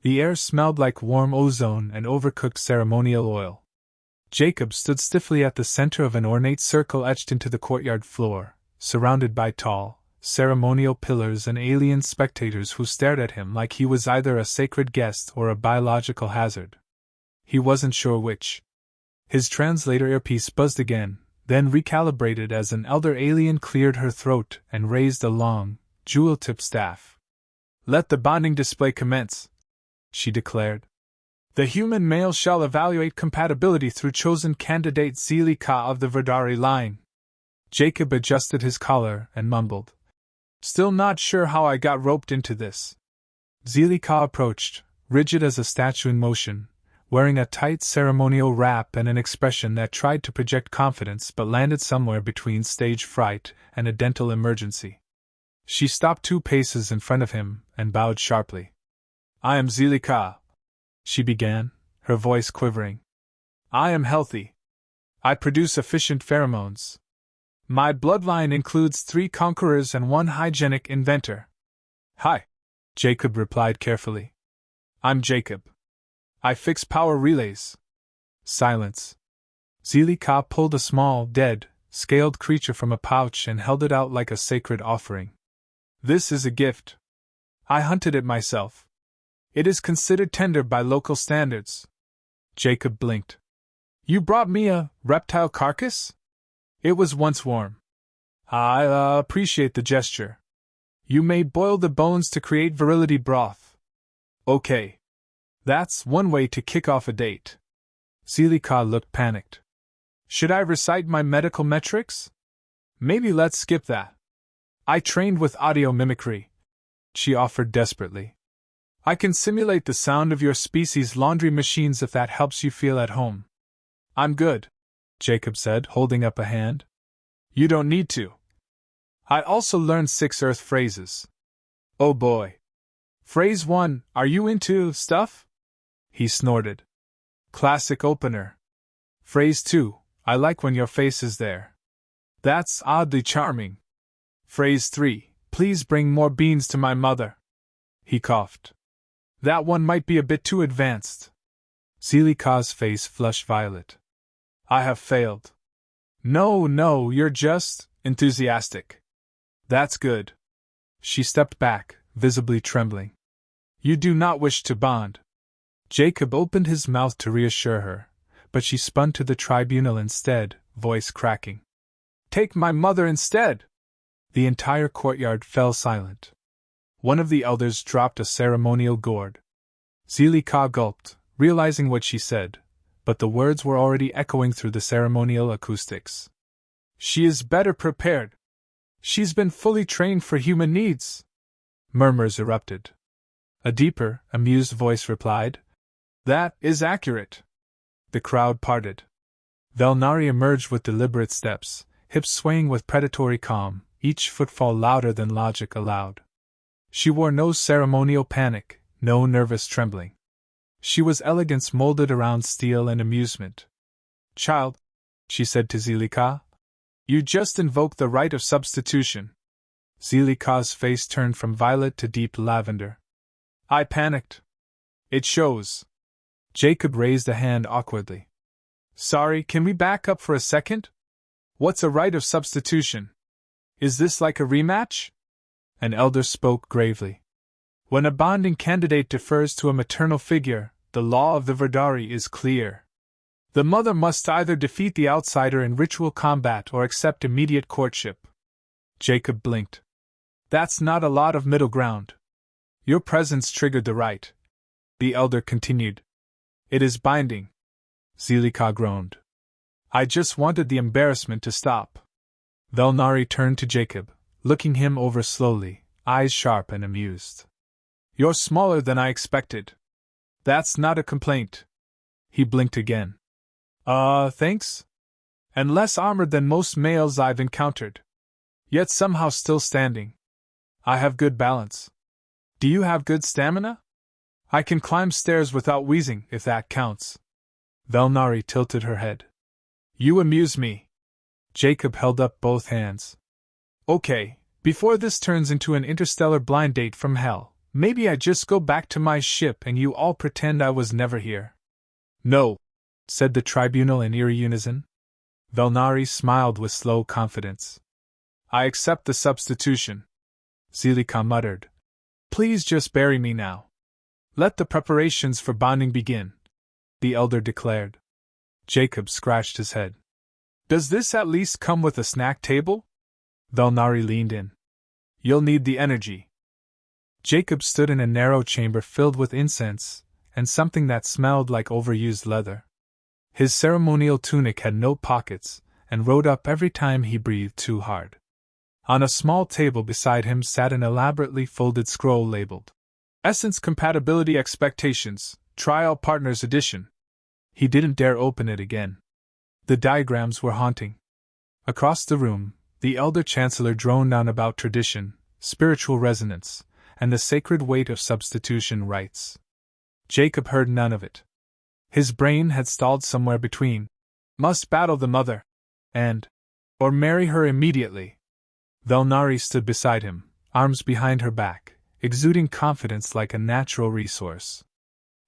The air smelled like warm ozone and overcooked ceremonial oil. Jacob stood stiffly at the center of an ornate circle etched into the courtyard floor, surrounded by tall, ceremonial pillars and alien spectators who stared at him like he was either a sacred guest or a biological hazard. He wasn't sure which. His translator earpiece buzzed again, then recalibrated as an elder alien cleared her throat and raised a long, jewel-tipped staff. "Let the bonding display commence," she declared. "The human male shall evaluate compatibility through chosen candidate Zili Ka of the Verdari line." Jacob adjusted his collar and mumbled, "Still not sure how I got roped into this." Zili Ka approached, rigid as a statue in motion, wearing a tight ceremonial wrap and an expression that tried to project confidence but landed somewhere between stage fright and a dental emergency. She stopped 2 paces in front of him and bowed sharply. "I am Zili Ka," she began, her voice quivering. "I am healthy. I produce efficient pheromones. My bloodline includes 3 conquerors and 1 hygienic inventor." "Hi," Jacob replied carefully. "I'm Jacob. I fix power relays." Silence. Zili Ka pulled a small, dead, scaled creature from a pouch and held it out like a sacred offering. "This is a gift. I hunted it myself. It is considered tender by local standards." Jacob blinked. "You brought me a reptile carcass?" "It was once warm." "I appreciate the gesture. You may boil the bones to create virility broth." "Okay. That's one way to kick off a date." Zili Ka looked panicked. "Should I recite my medical metrics?" "Maybe let's skip that. I trained with audio mimicry," she offered desperately. "I can simulate the sound of your species' laundry machines if that helps you feel at home." "I'm good," Jacob said, holding up a hand. "You don't need to. I also learned 6 Earth phrases." "Oh boy. Phrase 1, are you into stuff?" He snorted. "Classic opener." "Phrase 2, I like when your face is there." "That's oddly charming." "Phrase 3, please bring more beans to my mother." He coughed. "That one might be a bit too advanced." Zili Ka's face flushed violet. "I have failed." No, you're just enthusiastic." "That's good." She stepped back, visibly trembling. "You do not wish to bond." Jacob opened his mouth to reassure her, but she spun to the tribunal instead, voice cracking. "Take my mother instead!" The entire courtyard fell silent. One of the elders dropped a ceremonial gourd. Zili Ka gulped, realizing what she said, but the words were already echoing through the ceremonial acoustics. "She is better prepared. She's been fully trained for human needs." Murmurs erupted. A deeper, amused voice replied, "That is accurate." The crowd parted. Velnari emerged with deliberate steps, hips swaying with predatory calm, each footfall louder than logic allowed. She wore no ceremonial panic, no nervous trembling. She was elegance molded around steel and amusement. "Child," she said to Zili Ka, "you just invoked the right of substitution." Zili Ka's face turned from violet to deep lavender. "I panicked. It shows." Jacob raised a hand awkwardly. "Sorry, can we back up for a second? What's a right of substitution? Is this like a rematch?" An elder spoke gravely. "When a bonding candidate defers to a maternal figure, the law of the Verdari is clear. The mother must either defeat the outsider in ritual combat or accept immediate courtship." Jacob blinked. "That's not a lot of middle ground." "Your presence triggered the right," the elder continued. "It is binding." Zili Ka groaned. "I just wanted the embarrassment to stop." Velnari turned to Jacob, looking him over slowly, eyes sharp and amused. "You're smaller than I expected." "That's not a complaint." He blinked again. Thanks? And less armored than most males I've encountered. Yet somehow still standing. I have good balance. Do you have good stamina? I can climb stairs without wheezing, if that counts." Velnari tilted her head. "You amuse me." Jacob held up both hands. "Okay, before this turns into an interstellar blind date from hell, Maybe I just go back to my ship and you all pretend I was never here. No, said the tribunal in eerie unison. Velnari smiled with slow confidence. I accept the substitution. Zelika muttered. Please just bury me now. Let the preparations for bonding begin, the elder declared. Jacob scratched his head. Does this at least come with a snack table? Velnari leaned in. You'll need the energy. Jacob stood in a narrow chamber filled with incense, and something that smelled like overused leather. His ceremonial tunic had no pockets, and rode up every time he breathed too hard. On a small table beside him sat an elaborately folded scroll labeled Essence Compatibility Expectations, Trial Partners Edition. He didn't dare open it again. The diagrams were haunting. Across the room, the elder chancellor droned on about tradition, spiritual resonance, and the sacred weight of substitution rites. Jacob heard none of it. His brain had stalled somewhere between must battle the mother and or marry her immediately. Velnari stood beside him, arms behind her back, exuding confidence like a natural resource.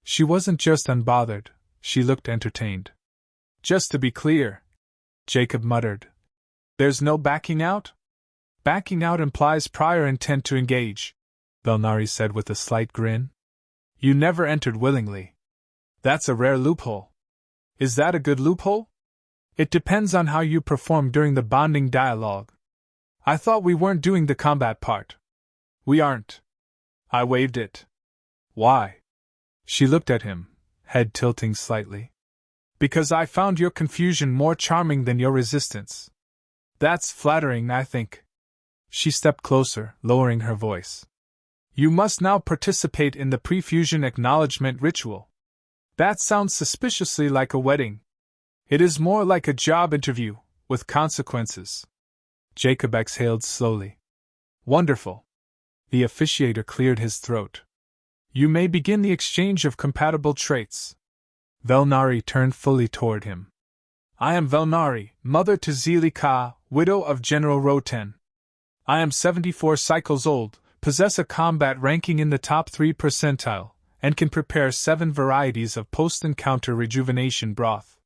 She wasn't just unbothered, she looked entertained. Just to be clear, Jacob muttered, there's no backing out? Backing out implies prior intent to engage, Velnari said with a slight grin. You never entered willingly. That's a rare loophole. Is that a good loophole? It depends on how you perform during the bonding dialogue. I thought we weren't doing the combat part. We aren't. I waved it. Why? She looked at him, head tilting slightly. Because I found your confusion more charming than your resistance. That's flattering, I think. She stepped closer, lowering her voice. You must now participate in the pre-fusion acknowledgement ritual. That sounds suspiciously like a wedding. It is more like a job interview, with consequences. Jacob exhaled slowly. Wonderful. The officiator cleared his throat. You may begin the exchange of compatible traits. Velnari turned fully toward him. I am Velnari, mother to Zelika, widow of General Roten. I am 74 cycles old, possess a combat ranking in the top 3 percentile, and can prepare 7 varieties of post-encounter rejuvenation broth.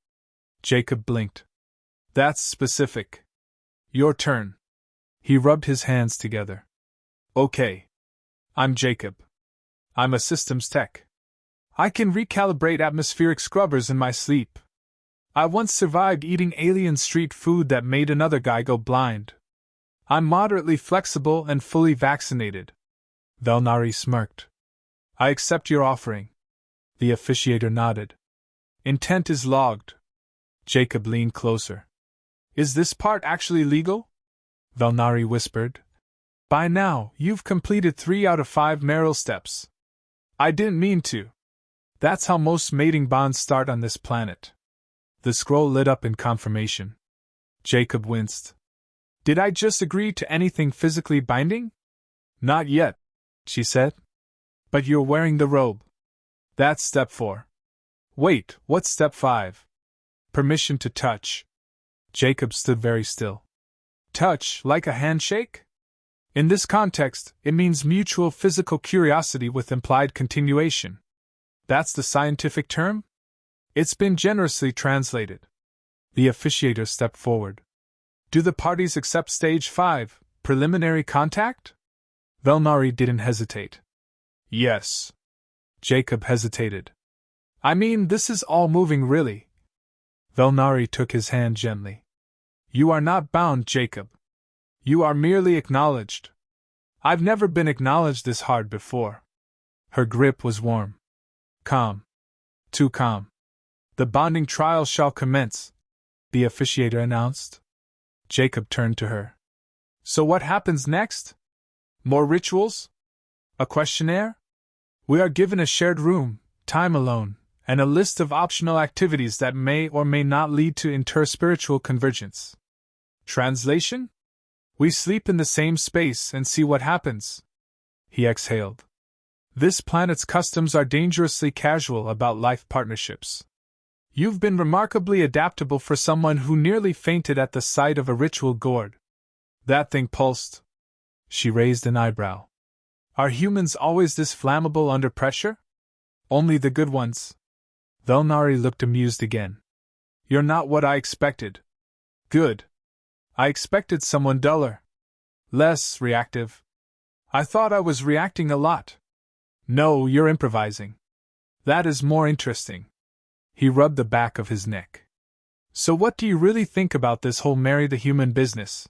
Jacob blinked. That's specific. Your turn. He rubbed his hands together. Okay. I'm Jacob. I'm a systems tech. I can recalibrate atmospheric scrubbers in my sleep. I once survived eating alien street food that made another guy go blind. I'm moderately flexible and fully vaccinated. Velnari smirked. I accept your offering. The officiator nodded. Intent is logged. Jacob leaned closer. Is this part actually legal? Velnari whispered. By now, you've completed 3 out of 5 marital steps. I didn't mean to. That's how most mating bonds start on this planet. The scroll lit up in confirmation. Jacob winced. Did I just agree to anything physically binding? Not yet, she said. But you're wearing the robe. That's step 4. Wait, what's step 5? Permission to touch. Jacob stood very still. Touch, like a handshake? In this context, it means mutual physical curiosity with implied continuation. That's the scientific term? It's been generously translated. The officiator stepped forward. Do the parties accept stage 5, preliminary contact? Velnari didn't hesitate. Yes. Jacob hesitated. I mean, this is all moving really. Velnari took his hand gently. You are not bound, Jacob. You are merely acknowledged. I've never been acknowledged this hard before. Her grip was warm. Calm. Too calm. The bonding trial shall commence, the officiator announced. Jacob turned to her. So what happens next? More rituals? A questionnaire? We are given a shared room, time alone, and a list of optional activities that may or may not lead to interspiritual convergence. Translation? We sleep in the same space and see what happens. He exhaled. This planet's customs are dangerously casual about life partnerships. You've been remarkably adaptable for someone who nearly fainted at the sight of a ritual gourd. That thing pulsed. She raised an eyebrow. Are humans always this flammable under pressure? Only the good ones. Velnari looked amused again. You're not what I expected. Good. I expected someone duller. Less reactive. I thought I was reacting a lot. No, you're improvising. That is more interesting. He rubbed the back of his neck. So what do you really think about this whole marry the human business?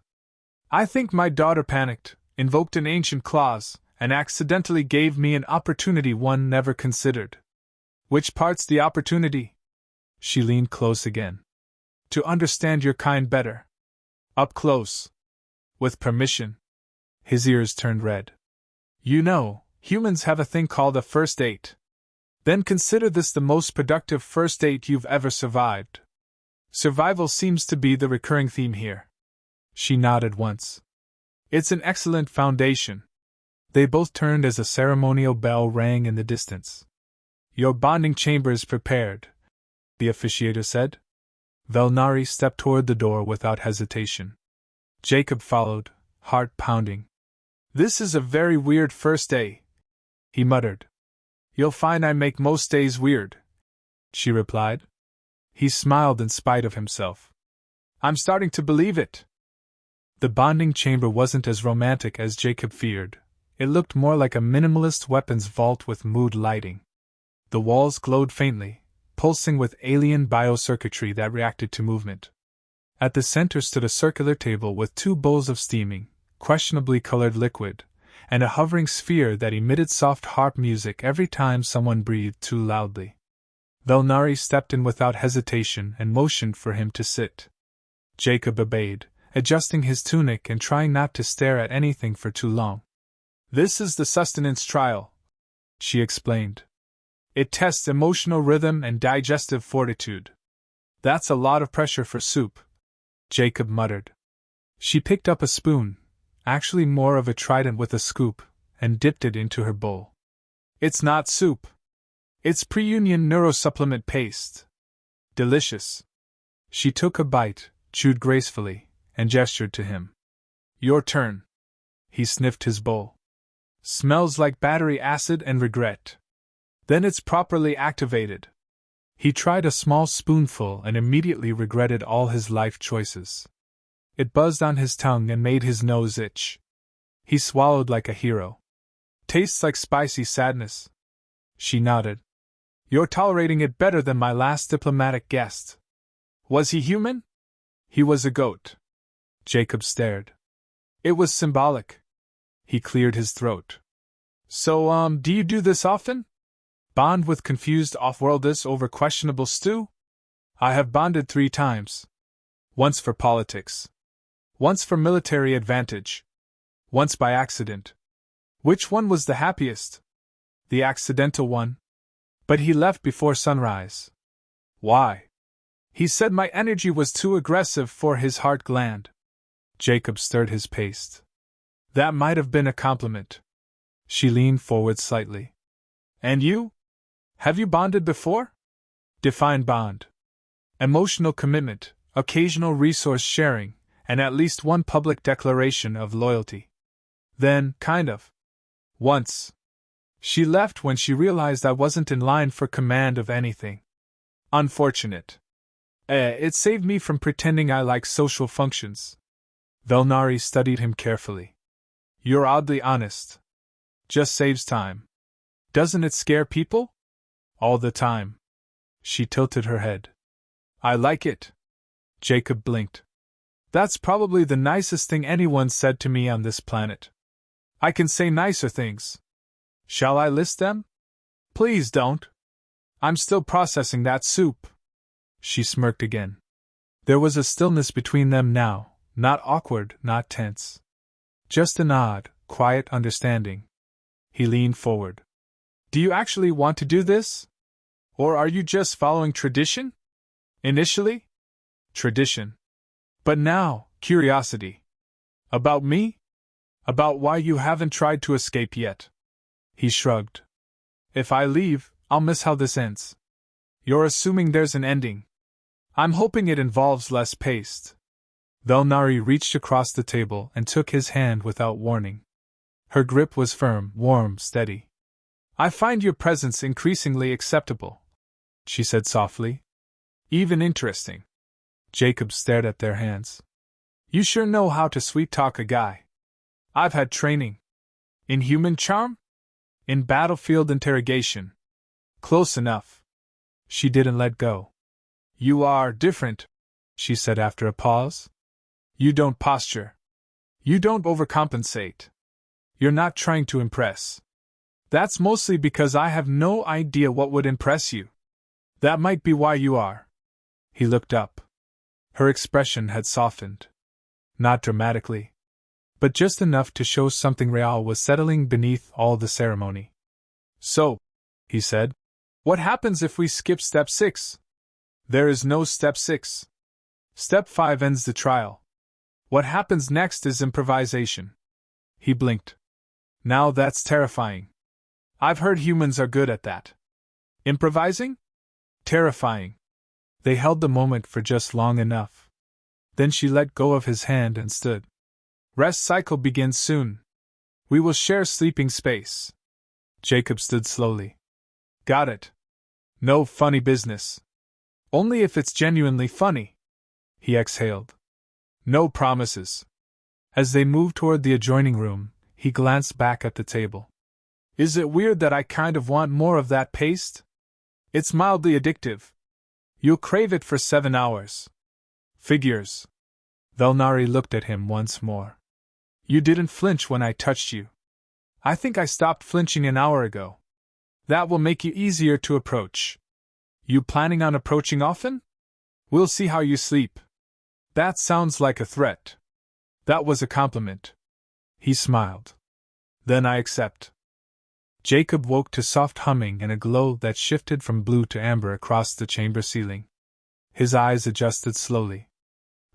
I think my daughter panicked, invoked an ancient clause, and accidentally gave me an opportunity one never considered. Which part's the opportunity? She leaned close again. To understand your kind better. Up close. With permission. His ears turned red. You know, humans have a thing called a first date. Then consider this the most productive first date you've ever survived. Survival seems to be the recurring theme here. She nodded once. It's an excellent foundation. They both turned as a ceremonial bell rang in the distance. Your bonding chamber is prepared, the officiator said. Velnari stepped toward the door without hesitation. Jacob followed, heart pounding. This is a very weird first day, he muttered. You'll find I make most days weird, she replied. He smiled in spite of himself. I'm starting to believe it. The bonding chamber wasn't as romantic as Jacob feared. It looked more like a minimalist weapons vault with mood lighting. The walls glowed faintly, pulsing with alien biocircuitry that reacted to movement. At the center stood a circular table with 2 bowls of steaming, questionably colored liquid, and a hovering sphere that emitted soft harp music every time someone breathed too loudly. Velnari stepped in without hesitation and motioned for him to sit. Jacob obeyed, adjusting his tunic and trying not to stare at anything for too long. This is the sustenance trial, she explained. It tests emotional rhythm and digestive fortitude. That's a lot of pressure for soup, Jacob muttered. She picked up a spoon, actually more of a trident with a scoop, and dipped it into her bowl. It's not soup. It's pre-union neurosupplement paste. Delicious. She took a bite, chewed gracefully, and gestured to him. Your turn. He sniffed his bowl. Smells like battery acid and regret. Then it's properly activated. He tried a small spoonful and immediately regretted all his life choices. It buzzed on his tongue and made his nose itch. He swallowed like a hero. Tastes like spicy sadness. She nodded. You're tolerating it better than my last diplomatic guest. Was he human? He was a goat. Jacob stared. It was symbolic. He cleared his throat. So, do you do this often? Bond with confused off-worlders over questionable stew? I have bonded 3 times. Once for politics. Once for military advantage. Once by accident. Which one was the happiest? The accidental one. But he left before sunrise. Why? He said my energy was too aggressive for his heart gland. Jacob stirred his paste. That might have been a compliment. She leaned forward slightly. And you? Have you bonded before? Define bond. Emotional commitment, occasional resource sharing, and at least one public declaration of loyalty. Then, kind of. Once. She left when she realized I wasn't in line for command of anything. Unfortunate. It saved me from pretending I like social functions. Velnari studied him carefully. You're oddly honest. Just saves time. Doesn't it scare people? All the time. She tilted her head. I like it. Jacob blinked. That's probably the nicest thing anyone said to me on this planet. I can say nicer things. Shall I list them? Please don't. I'm still processing that soup. She smirked again. There was a stillness between them now, not awkward, not tense. Just an odd, quiet understanding. He leaned forward. Do you actually want to do this? Or are you just following tradition? Initially? Tradition. But now, curiosity. About me? About why you haven't tried to escape yet. He shrugged. If I leave, I'll miss how this ends. You're assuming there's an ending. I'm hoping it involves less paste. Velnari reached across the table and took his hand without warning. Her grip was firm, warm, steady. "I find your presence increasingly acceptable," she said softly. "Even interesting." Jacob stared at their hands. "You sure know how to sweet-talk a guy." "I've had training." "In human charm?" "In battlefield interrogation." "Close enough." She didn't let go. "You are different," she said after a pause. "You don't posture. You don't overcompensate. You're not trying to impress." "That's mostly because I have no idea what would impress you." "That might be why you are." He looked up. Her expression had softened. Not dramatically, but just enough to show something real was settling beneath all the ceremony. "So," he said, "what happens if we skip step 6? "There is no step 6. Step 5 ends the trial. What happens next is improvisation." He blinked. "Now that's terrifying. I've heard humans are good at that." "Improvising?" "Terrifying." They held the moment for just long enough. Then she let go of his hand and stood. "Rest cycle begins soon. We will share sleeping space." Jacob stood slowly. "Got it. No funny business. Only if it's genuinely funny." He exhaled. "No promises." As they moved toward the adjoining room, he glanced back at the table. "Is it weird that I kind of want more of that paste? It's mildly addictive. You'll crave it for 7 hours. Figures." Velnari looked at him once more. "You didn't flinch when I touched you." "I think I stopped flinching an hour ago." "That will make you easier to approach." "You planning on approaching often?" "We'll see how you sleep." "That sounds like a threat." "That was a compliment." He smiled. "Then I accept." Jacob woke to soft humming and a glow that shifted from blue to amber across the chamber ceiling. His eyes adjusted slowly.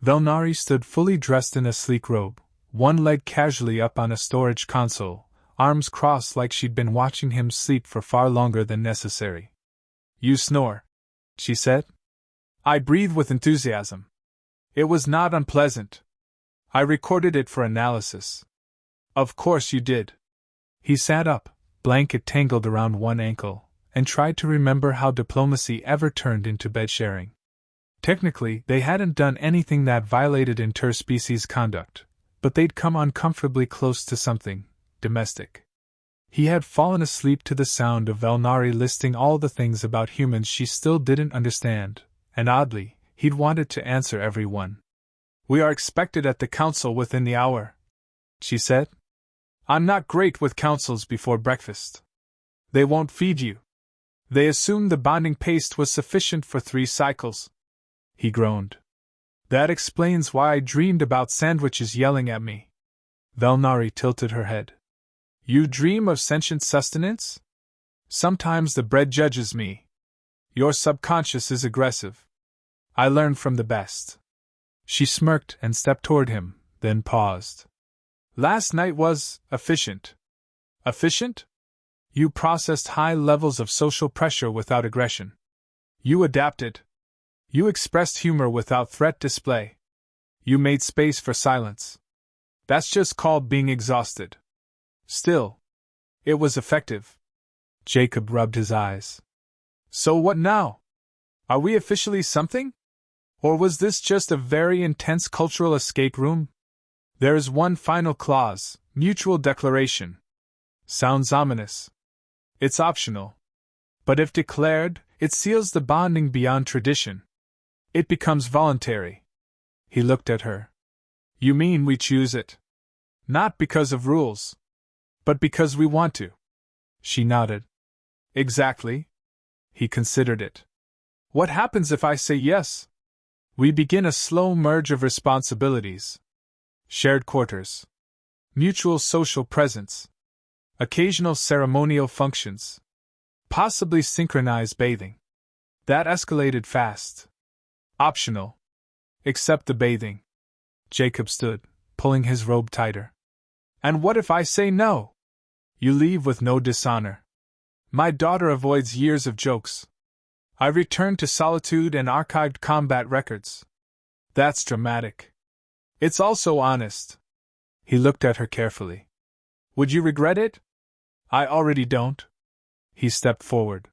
Velnari stood fully dressed in a sleek robe, one leg casually up on a storage console, arms crossed like she'd been watching him sleep for far longer than necessary. "You snore," she said. I breathed with enthusiasm. It was not unpleasant. I recorded it for analysis. "Of course you did." He sat up, blanket tangled around one ankle, and tried to remember how diplomacy ever turned into bed sharing. Technically, they hadn't done anything that violated interspecies conduct, but they'd come uncomfortably close to something domestic. He had fallen asleep to the sound of Velnari listing all the things about humans she still didn't understand, and oddly, he'd wanted to answer every one. "We are expected at the council within the hour," she said. "I'm not great with councils before breakfast. They won't feed you. They assumed the bonding paste was sufficient for 3 cycles." He groaned. "That explains why I dreamed about sandwiches yelling at me." Velnari tilted her head. "You dream of sentient sustenance? Sometimes the bread judges me. Your subconscious is aggressive. I learn from the best." She smirked and stepped toward him, then paused. "Last night was efficient." "Efficient?" "You processed high levels of social pressure without aggression. You adapted. You expressed humor without threat display. You made space for silence. That's just called being exhausted. Still, it was effective." Jacob rubbed his eyes. "So what now? Are we officially something? Or was this just a very intense cultural escape room?" "There is one final clause, mutual declaration." "Sounds ominous." "It's optional. But if declared, it seals the bonding beyond tradition. It becomes voluntary." He looked at her. "You mean we choose it? Not because of rules, but because we want to." She nodded. "Exactly." He considered it. "What happens if I say yes?" "We begin a slow merge of responsibilities. Shared quarters. Mutual social presence. Occasional ceremonial functions. Possibly synchronized bathing." That escalated fast. "Optional. Except the bathing." Jacob stood, pulling his robe tighter. "And what if I say no?" "You leave with no dishonor." My daughter avoids years of jokes. I return to solitude and archived combat records. That's dramatic. It's also honest." He looked at her carefully. Would you regret it? I already don't. He stepped forward.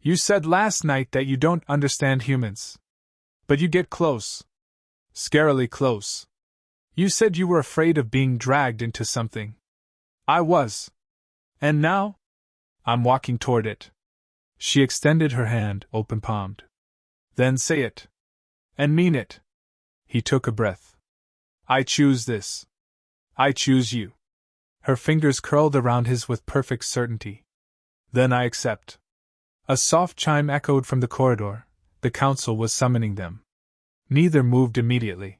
You said last night that you don't understand humans. But you get close. Scarily close. You said you were afraid of being dragged into something. I was. And now? I'm walking toward it. She extended her hand, open-palmed. Then say it. And mean it. He took a breath. I choose this. I choose you. Her fingers curled around his with perfect certainty. Then I accept. A soft chime echoed from the corridor. The council was summoning them. Neither moved immediately.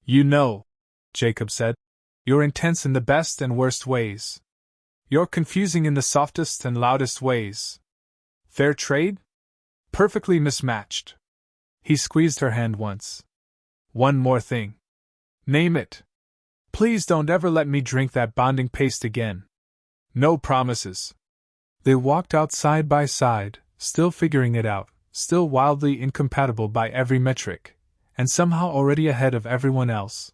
You know, Jacob said, you're intense in the best and worst ways. You're confusing in the softest and loudest ways. Fair trade? Perfectly mismatched. He squeezed her hand once. One more thing. Name it. Please don't ever let me drink that bonding paste again. No promises. They walked out side by side, still figuring it out, still wildly incompatible by every metric, and somehow already ahead of everyone else.